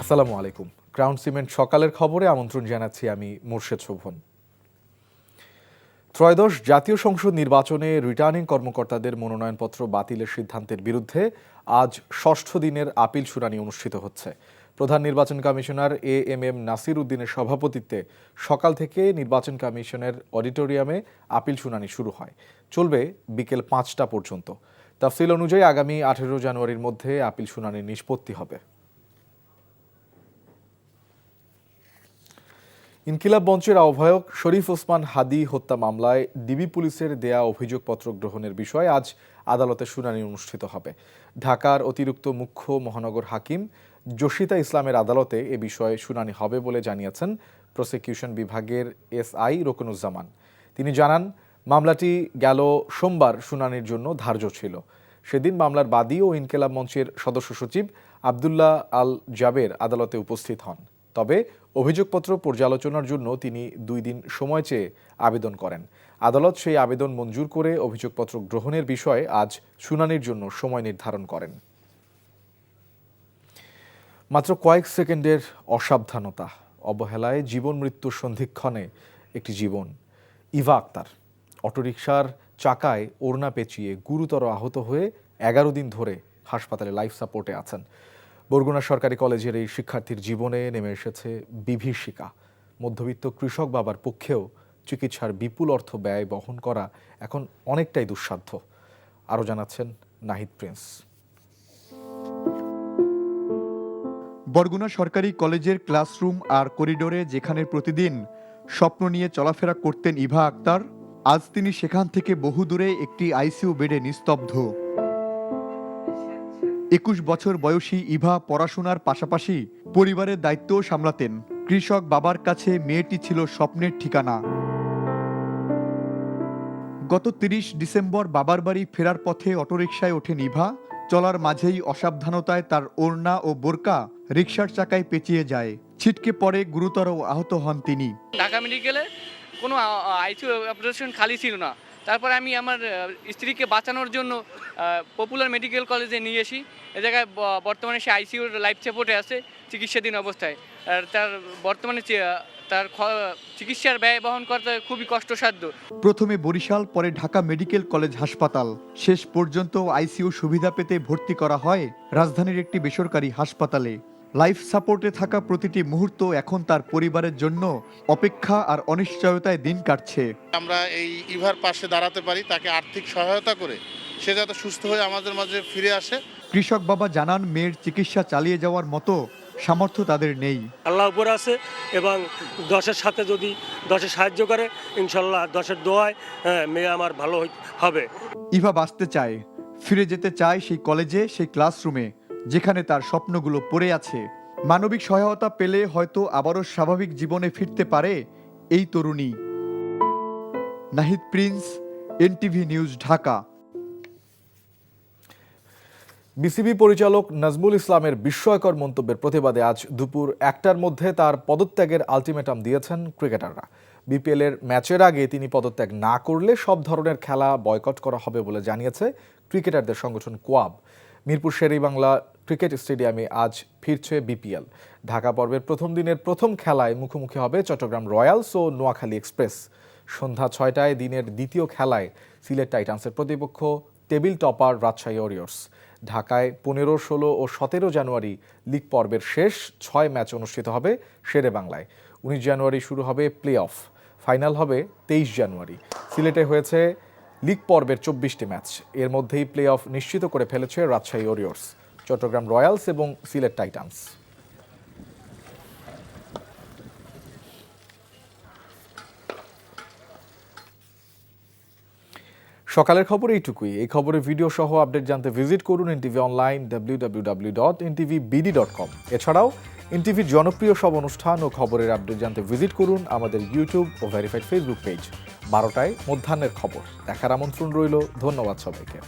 আসসালামু আলাইকুম। Crown cement সকালের খবরে আমন্ত্রণ জানাচ্ছি আমি মোর্শেদ শোভন। ত্রয়োদশ জাতীয় সংসদ নির্বাচনে রিটার্নিং কর্মকর্তাদের মনোনয়নপত্র বাতিলের সিদ্ধান্তের বিরুদ্ধে আজ ষষ্ঠ দিনের আপিল শুনানি অনুষ্ঠিত হচ্ছে। প্রধান নির্বাচন কমিশনার এএমএম নাসির উদ্দিনের সভাপতিত্বে সকাল থেকে নির্বাচন কমিশনের অডিটোরিয়ামে আপিল শুনানি শুরু হয়, চলবে বিকেল 5টা পর্যন্ত। তাফসিল অনুযায়ী আগামী 18 জানুয়ারির মধ্যে আপিল শুনানির নিষ্পত্তি হবে। ইনকিলাব মঞ্চের আহ্বায়ক শরীফ ওসমান হাদি হত্যা মামলায় ডিবি পুলিশের দেয়া অভিযোগপত্র গ্রহণের বিষয়ে আজ আদালতে শুনানি অনুষ্ঠিত হবে। ঢাকার অতিরিক্ত মুখ্য মহানগর হাকিম জসিতা ইসলামের আদালতে এ বিষয়ে শুনানি হবে বলে জানিয়েছেন প্রসিকিউশন বিভাগের এসআই রোকনুজ্জামান। তিনি জানান, মামলাটি গেল সোমবার শুনানির জন্য ধার্য ছিল। সেদিন মামলার বাদী ও ইনকিলাব মঞ্চের সদস্য সচিব আবদুল্লাহ আল জাবের আদালতে উপস্থিত হন। তবে অভিযোগপত্র পর্যালোচনার জন্য তিনি 2 দিন সময় চেয়ে আবেদন করেন। আদালত সেই আবেদন মঞ্জুর করে অভিযোগপত্র গ্রহণের বিষয়ে আজ শুনানির জন্য সময় নির্ধারণ করেন। মাত্র কয়েক সেকেন্ডের অসাবধানতা, অবহেলায় জীবন মৃত্যুর সন্ধিক্ষণে একটি জীবন। ইভা আক্তার অটোরিকশার চাকায় ওড়না পেঁচিয়ে গুরুতর আহত হয়ে 11 দিন ধরে হাসপাতালে লাইফ সাপোর্টে আছেন। বরগুনা সরকারি কলেজের এই শিক্ষার্থীর জীবনে নেমে এসেছে বিভীষিকা। মধ্যবিত্ত কৃষক বাবার পক্ষেও চিকিৎসার বিপুল অর্থ ব্যয় বহন করা এখন অনেকটাই দুঃসাধ্য। আরও জানাচ্ছেন নাহিদ প্রিন্স। বরগুনা সরকারি কলেজের ক্লাসরুম আর করিডোরে যেখানে প্রতিদিন স্বপ্ন নিয়ে চলাফেরা করতেন ইভা আক্তার, আজ তিনি সেখান থেকে বহু দূরে একটি আইসিইউ বেডে নিস্তব্ধ। 21 বছর বয়সী ইভা পড়াশোনার পাশাপাশি পরিবারের দায়িত্বও সামলাতেন। কৃষক বাবার কাছে মেয়েটি ছিল স্বপ্নের ঠিকানা। গত 30 ডিসেম্বর বাবার বাড়ি ফেরার পথে অটোরিকশায় ওঠেন ইভা। চলার মাঝেই অসাবধানতায় তার ওড়না ও বোরকা রিকশার চাকায় পেঁচিয়ে যায়। ছিটকে পড়ে গুরুতর আহত হন তিনি। ঢাকা মেডিকেলে কোনো আইসিইউ অপারেশন খালি ছিল না। তারপরে আমি আমার স্ত্রীকে বাঁচানোর জন্য পপুলার মেডিকেল কলেজে নিয়ে আসি। এ জায়গায় বর্তমানে সে আইসিইউর লাইফ সাপোর্টে আছে চিকিৎসাধীন অবস্থায়। আর তার বর্তমানে তার চিকিৎসার ব্যয় বহন করতে খুবই কষ্টসাধ্য। প্রথমে বরিশাল, পরে ঢাকা মেডিকেল কলেজ হাসপাতাল, শেষ পর্যন্ত আইসিইউ সুবিধা পেতে ভর্তি করা হয় রাজধানীর একটি বেসরকারি হাসপাতালে। লাইফ সাপোর্টে থাকা প্রতিটি মুহূর্ত এখন তার পরিবারের জন্য অপেক্ষা আর অনিশ্চয়তায় দিন কাটছে। আমরা এই ইভার পাশে দাঁড়াতে পারি, তাকে আর্থিক সহায়তা করে সে যাতে সুস্থ হয়ে আমাদের মাঝে ফিরে আসে। কৃষক বাবা জানান, মেয়ের চিকিৎসা চালিয়ে যাওয়ার মতো সামর্থ্য তাদের নেই। আল্লাহ উপরে আছে এবং দশের সাথে যদি দশে সাহায্য করে, ইনশাল্লাহ দশের দোয়ায় মেয়ে আমার ভালো হবে। ইভা বাঁচতে চায়, ফিরে যেতে চায় সেই কলেজে, সেই ক্লাসরুমে যেখানে তার স্বপ্নগুলো পড়ে আছে। মানবিক সহায়তা পেলে হয়তো আবারও স্বাভাবিক জীবনে ফিরতে পারে এই তরুণী। Nahid Prince, NTV news, Dhaka. BCB পরিচালক নাজমুল ইসলামের বিস্ময়কর মন্তব্যের প্রতিবাদে আজ দুপুর 1টার মধ্যে তার পদত্যাগের আলটিমেটাম দিয়েছেন ক্রিকেটাররা। বিপিএলের ম্যাচের আগে তিনি পদত্যাগ না করলে সব ধরনের খেলা বয়কট করা হবে বলে জানিয়েছে ক্রিকেটারদের সংগঠন কোয়াব। মিরপুর শেরেবাংলা ক্রিকেট স্টেডিয়ামে আজ ফিরছে বিপিএল। ঢাকা পর্বের প্রথম দিনের প্রথম খেলায় মুখোমুখি হবে চট্টগ্রাম রয়্যালস ও নোয়াখালী এক্সপ্রেস। সন্ধ্যা 6টায় দিনের দ্বিতীয় খেলায় সিলেট টাইটান্সের প্রতিপক্ষ টেবিল টপার রাজশাহী ওয়ারিয়র্স। ঢাকায় 15, 16 ও 17 জানুয়ারি লিগ পর্বের শেষ 6 ম্যাচ অনুষ্ঠিত হবে শেরেবাংলায়। 19 জানুয়ারি শুরু হবে প্লে অফ, ফাইনাল হবে 23 জানুয়ারি। সিলেটে হয়েছে লিগ পর্বের 24টি ম্যাচ, এর মধ্যেই প্লে অফ নিশ্চিত করে ফেলেছে রাজশাহী ওয়ারিয়র্স, চট্টগ্রাম রয়্যালস এবং সিলেট টাইটান্স। সকালের খবর এইটুকুই। এই খবরের ভিডিও সহ আপডেট জানতে ভিজিট করুন এনটিভি অনলাইন www.ntvbd.com। এছাড়াও এনটিভির জনপ্রিয় সব অনুষ্ঠান ও খবরের আপডেট জানতে ভিজিট করুন আমাদের ইউটিউব ও ভেরিফাইড ফেসবুক পেজ। 12টায় মধ্যাহ্নের খবর দেখার আমন্ত্রণ রইল। ধন্যবাদ সবাইকে।